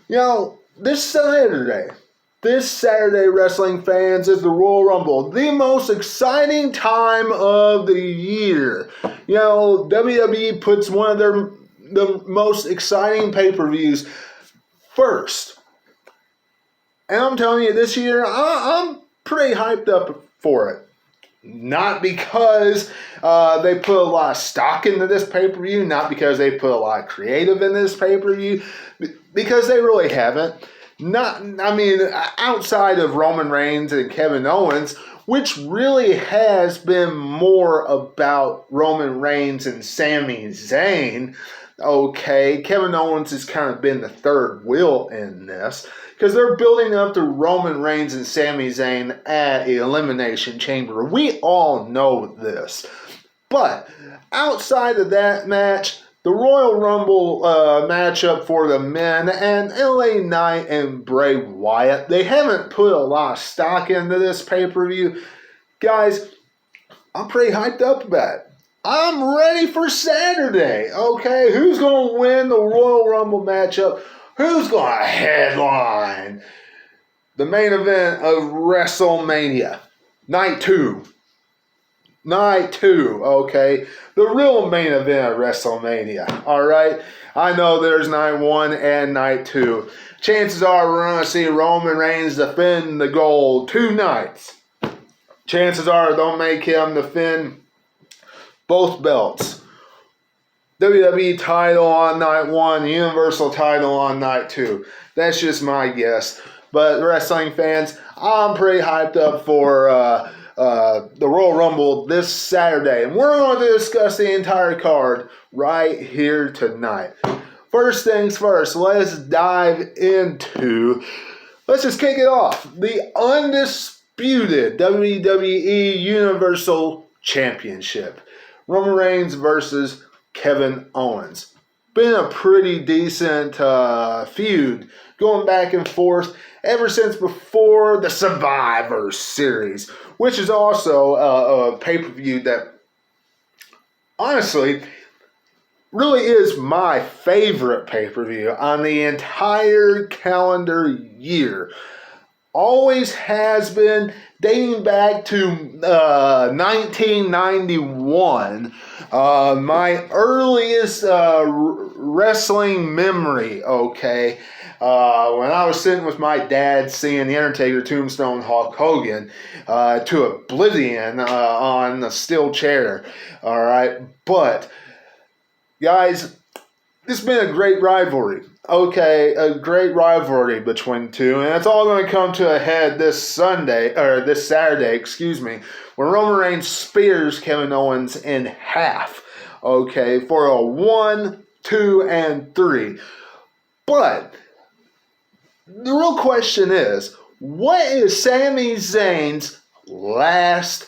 This Saturday, wrestling fans, is the Royal Rumble, the most exciting time of the year. WWE puts one of the most exciting pay-per-views first. And I'm telling you, this year, I'm pretty hyped up for it. Not because they put a lot of stock into this pay-per-view, not because they put a lot of creative in this pay-per-view, because they really haven't. Outside of Roman Reigns and Kevin Owens, which really has been more about Roman Reigns and Sami Zayn. Okay, Kevin Owens has kind of been the third wheel in this because they're building up to Roman Reigns and Sami Zayn at Elimination Chamber. We all know this. But outside of that match, the Royal Rumble matchup for the men and LA Knight and Bray Wyatt, they haven't put a lot of stock into this pay-per-view. Guys, I'm pretty hyped up about it. I'm ready for Saturday, okay? Who's going to win the Royal Rumble matchup? Who's going to headline the main event of WrestleMania? Night 2, okay? The real main event of WrestleMania, all right? I know there's Night 1 and Night 2. Chances are we're going to see Roman Reigns defend the gold 2 nights. Chances are they'll make him defend both belts. WWE title on Night 1, Universal title on Night 2. That's just my guess. But wrestling fans, I'm pretty hyped up for the Royal Rumble this Saturday. And we're going to discuss the entire card right here tonight. First things first, let's just kick it off. The undisputed WWE Universal Championship. Roman Reigns versus Kevin Owens. Been a pretty decent feud going back and forth ever since before the Survivor Series, which is also a pay-per-view that honestly really is my favorite pay-per-view on the entire calendar year. Always has been, dating back to 1991. My earliest wrestling memory, okay, when I was sitting with my dad seeing The Undertaker tombstone Hulk Hogan to oblivion on a steel chair, all right? But, guys, this has been a great rivalry. Okay, a great rivalry between two, and it's all going to come to a head this Saturday, when Roman Reigns spears Kevin Owens in half, okay, for a 1, 2, and 3. But the real question is, what is Sami Zayn's last,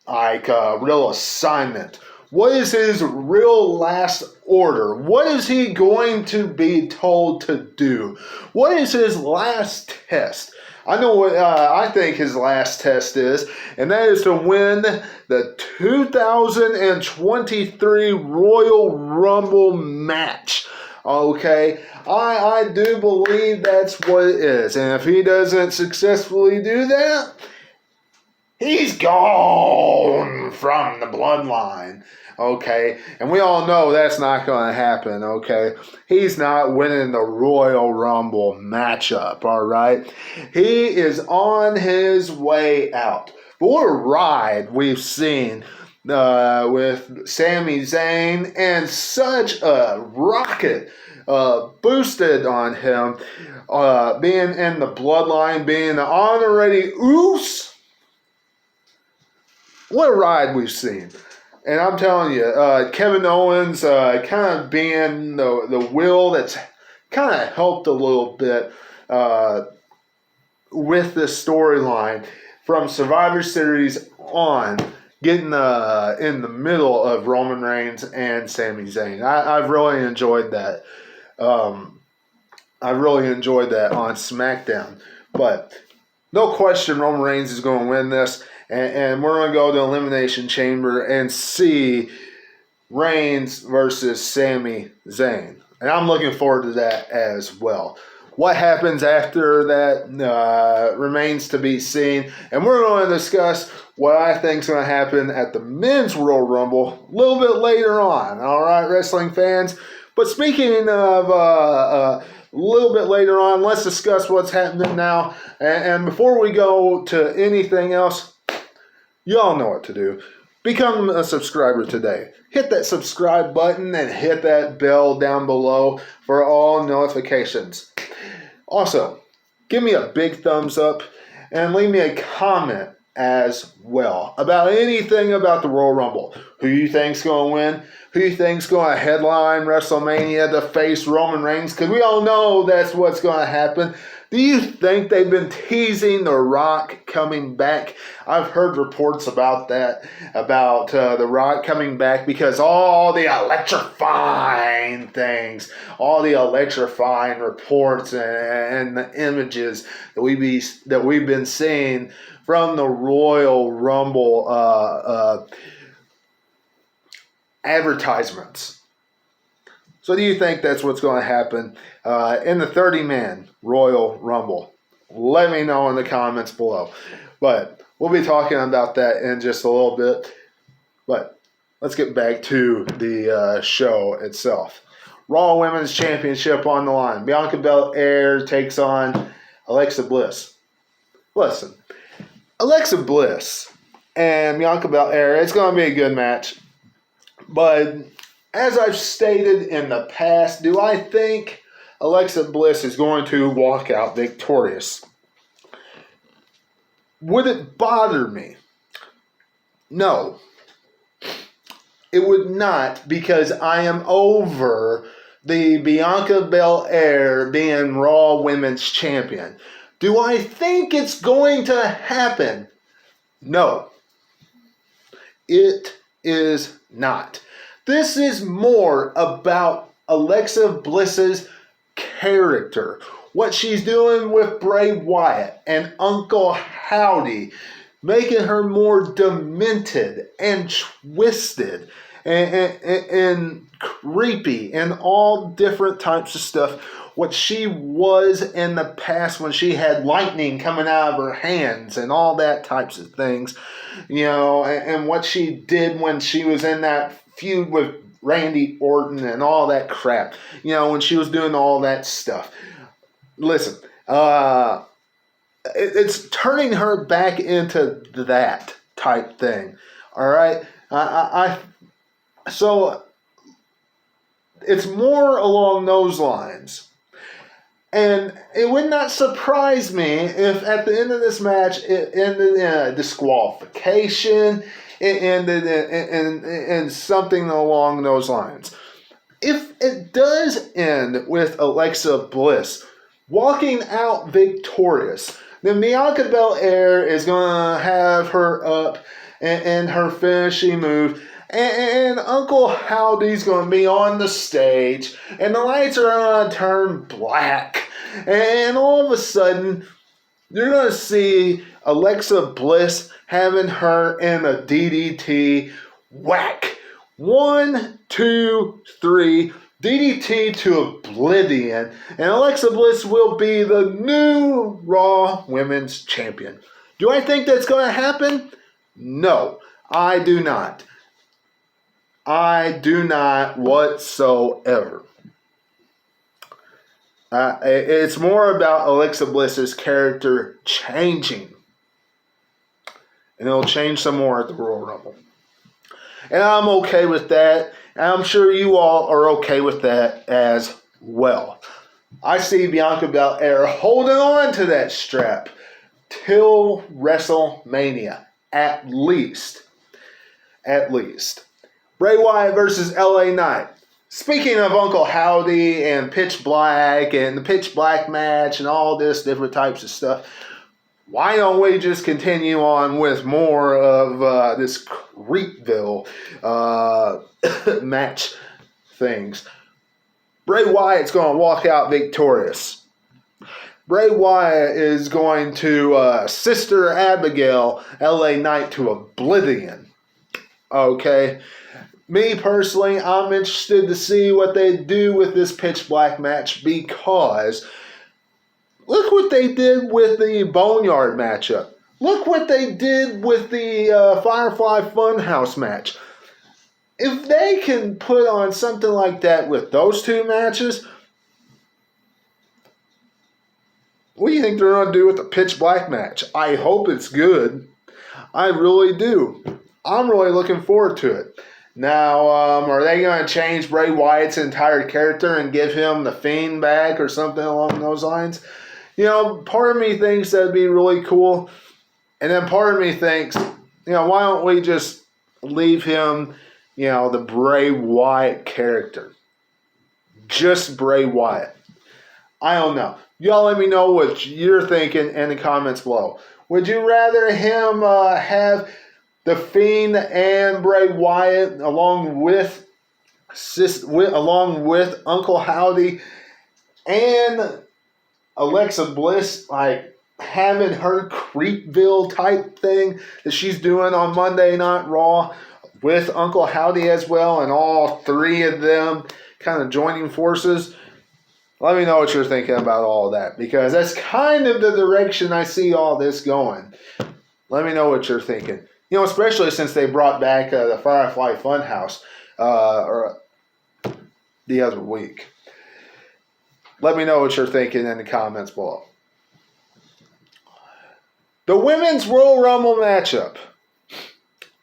real assignment? What is his real last order? What is he going to be told to do? What is his last test? I know what I think his last test is, and that is to win the 2023 Royal Rumble match. Okay, I do believe that's what it is, and if he doesn't successfully do that, he's gone from the bloodline, okay? And we all know that's not going to happen, okay? He's not winning the Royal Rumble matchup, all right? He is on his way out. But what a ride we've seen with Sami Zayn, and such a rocket boosted on him, being in the bloodline, being the honorary Uso. What a ride we've seen. And I'm telling you, Kevin Owens kind of being the will that's kind of helped a little bit with this storyline from Survivor Series on, getting in the middle of Roman Reigns and Sami Zayn. I've really enjoyed that. I really enjoyed that on SmackDown. But no question Roman Reigns is going to win this. And we're going to go to Elimination Chamber and see Reigns versus Sami Zayn. And I'm looking forward to that as well. What happens after that remains to be seen. And we're going to discuss what I think is going to happen at the Men's Royal Rumble a little bit later on. All right, wrestling fans? But speaking of a little bit later on, let's discuss what's happening now. And before we go to anything else, y'all know what to do. Become a subscriber today. Hit that subscribe button and hit that bell down below for all notifications. Also, give me a big thumbs up and leave me a comment as well about anything about the Royal Rumble. Who you think's going to win? Who you think's going to headline WrestleMania to face Roman Reigns? Because we all know that's what's going to happen. Do you think they've been teasing The Rock coming back? I've heard reports about that, about The Rock coming back, because all the electrifying things, all the electrifying reports and the images that we've been seeing from the Royal Rumble advertisements. So do you think that's what's going to happen in the 30-man Royal Rumble? Let me know in the comments below. But we'll be talking about that in just a little bit. But let's get back to the show itself. Raw Women's Championship on the line. Bianca Belair takes on Alexa Bliss. Listen, Alexa Bliss and Bianca Belair, it's going to be a good match. But as I've stated in the past, do I think Alexa Bliss is going to walk out victorious? Would it bother me? No. It would not, because I am over the Bianca Belair being Raw Women's Champion. Do I think it's going to happen? No. It is not. This is more about Alexa Bliss's character. What she's doing with Bray Wyatt and Uncle Howdy, making her more demented and twisted and creepy and all different types of stuff. What she was in the past when she had lightning coming out of her hands and all that types of things, and what she did when she was in that feud with Randy Orton and all that crap, when she was doing all that stuff. Listen, it's turning her back into that type thing. All right, so it's more along those lines. And it would not surprise me if at the end of this match it ended in a disqualification. It ended in something along those lines. If it does end with Alexa Bliss walking out victorious, then Bianca Belair is going to have her up and her finishing move. And Uncle Howdy's going to be on the stage, and the lights are going to turn black. And all of a sudden, you're going to see Alexa Bliss having her in a DDT. Whack. 1, 2, 3. DDT to oblivion. And Alexa Bliss will be the new Raw Women's Champion. Do I think that's going to happen? No, I do not. I do not whatsoever. It's more about Alexa Bliss's character changing. And it'll change some more at the Royal Rumble. And I'm okay with that. And I'm sure you all are okay with that as well. I see Bianca Belair holding on to that strap till WrestleMania. At least. At least. Bray Wyatt versus LA Knight. Speaking of Uncle Howdy and Pitch Black and the Pitch Black match and all this different types of stuff, why don't we just continue on with more of this Creepville match things? Bray Wyatt's going to walk out victorious. Bray Wyatt is going to Sister Abigail LA Knight to oblivion. Okay? Me personally, I'm interested to see what they do with this Pitch Black match, because Look what they did with the Boneyard matchup. Look what they did with the Firefly Funhouse match. If they can put on something like that with those two matches, what do you think they're going to do with the Pitch Black match? I hope it's good. I really do. I'm really looking forward to it. Now, are they going to change Bray Wyatt's entire character and give him the Fiend back or something along those lines? Part of me thinks that'd be really cool. And then part of me thinks, why don't we just leave him, the Bray Wyatt character? Just Bray Wyatt. I don't know. Y'all let me know what you're thinking in the comments below. Would you rather him have the Fiend and Bray Wyatt along with Uncle Howdy and Alexa Bliss, like having her Creepville type thing that she's doing on Monday Night Raw with Uncle Howdy as well, and all three of them kind of joining forces? Let me know what you're thinking about all of that, because that's kind of the direction I see all this going. Let me know what you're thinking. Especially since they brought back the Firefly Funhouse the other week. Let me know what you're thinking in the comments below. The Women's Royal Rumble matchup.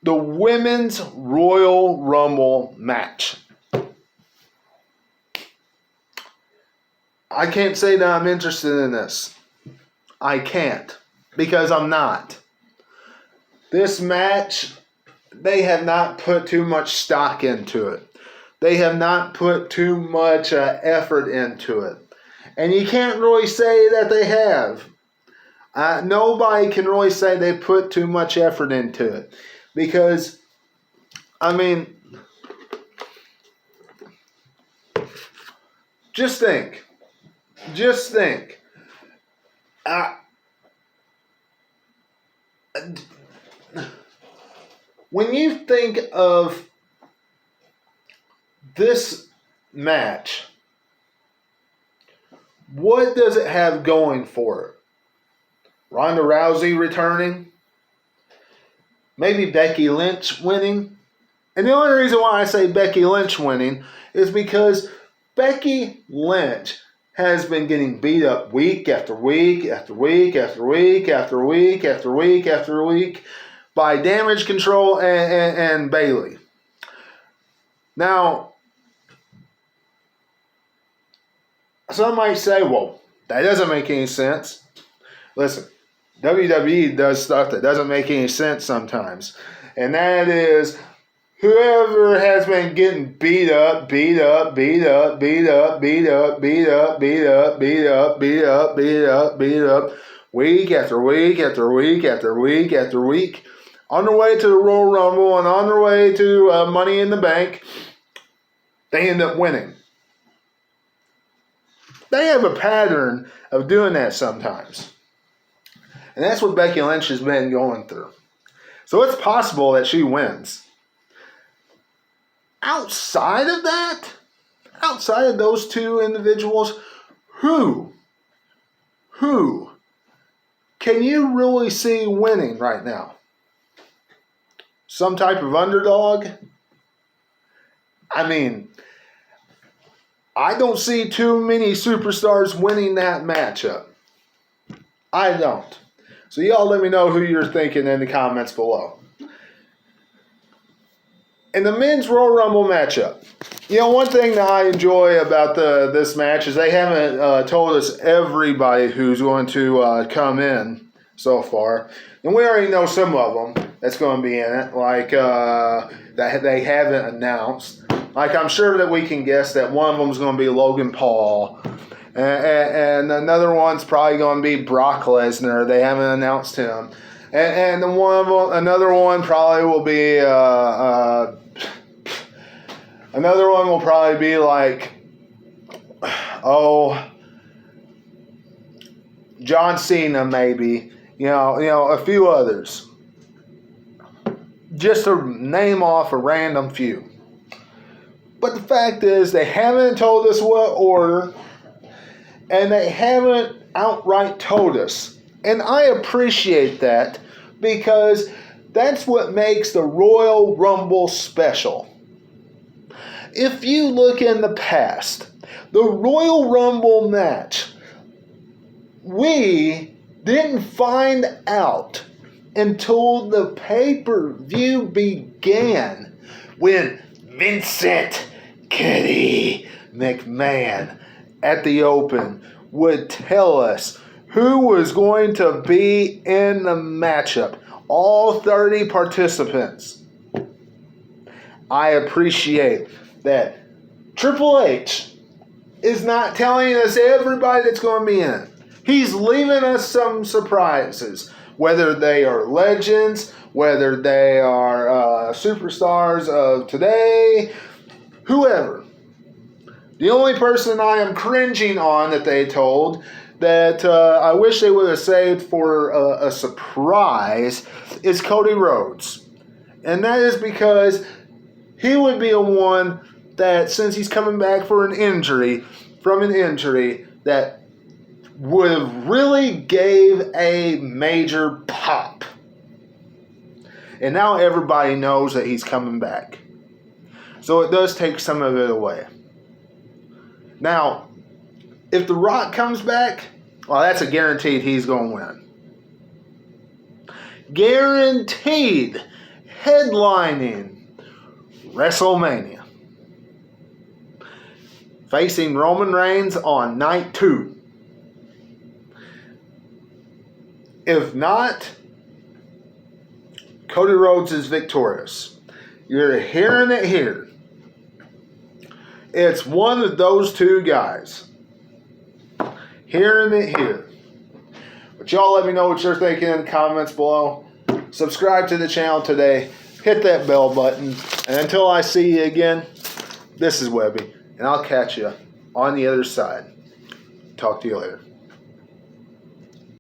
The Women's Royal Rumble match. I can't say that I'm interested in this. I can't. Because I'm not. This match, they have not put too much stock into it. They have not put too much effort into it. And you can't really say that they have. Nobody can really say they put too much effort into it. Because, just think. Just think. When you think of this match, what does it have going for it? Ronda Rousey returning? Maybe Becky Lynch winning? And the only reason why I say Becky Lynch winning is because Becky Lynch has been getting beat up week after week after week after week after week after week after week by Damage Control and Bayley. Now, some might say, well, that doesn't make any sense. Listen, WWE does stuff that doesn't make any sense sometimes. And that is, whoever has been getting beat up, week after week after week after week after week, on their way to the Royal Rumble and on their way to Money in the Bank, they end up winning. They have a pattern of doing that sometimes. And that's what Becky Lynch has been going through. So it's possible that she wins. Outside of that, outside of those two individuals, who can you really see winning right now? Some type of underdog? I don't see too many superstars winning that matchup. I don't. So y'all let me know who you're thinking in the comments below. In the Men's Royal Rumble matchup, one thing that I enjoy about this match is they haven't told us everybody who's going to come in so far. And we already know some of them that's going to be in it, like that they haven't announced. Like, I'm sure that we can guess that one of them is going to be Logan Paul. And another one's probably going to be Brock Lesnar. They haven't announced him. And another one probably will be another one will probably be like, John Cena maybe. A few others. Just to name off a random few. But the fact is, they haven't told us what order. and they haven't outright told us. And I appreciate that, because that's what makes the Royal Rumble special. If you look in the past, the Royal Rumble match, we didn't find out until the pay-per-view began, when Vincent Kitty McMahon at the Open would tell us who was going to be in the matchup. All 30 participants. I appreciate that Triple H is not telling us everybody that's going to be in. He's leaving us some surprises. Whether they are legends, whether they are superstars of today, whoever. The only person I am cringing on that they told that I wish they would have saved for a surprise is Cody Rhodes. And that is because he would be a one that, since he's coming back from an injury, that would have really gave a major pop. And now everybody knows that he's coming back. So it does take some of it away. Now, if The Rock comes back, well, that's a guaranteed he's going to win. Guaranteed headlining WrestleMania. Facing Roman Reigns on night 2. If not, Cody Rhodes is victorious. You're hearing it here. It's one of those two guys. Hearing it here. But y'all let me know what you're thinking in the comments below. Subscribe to the channel today. Hit that bell button. And until I see you again, this is Webby. And I'll catch you on the other side. Talk to you later.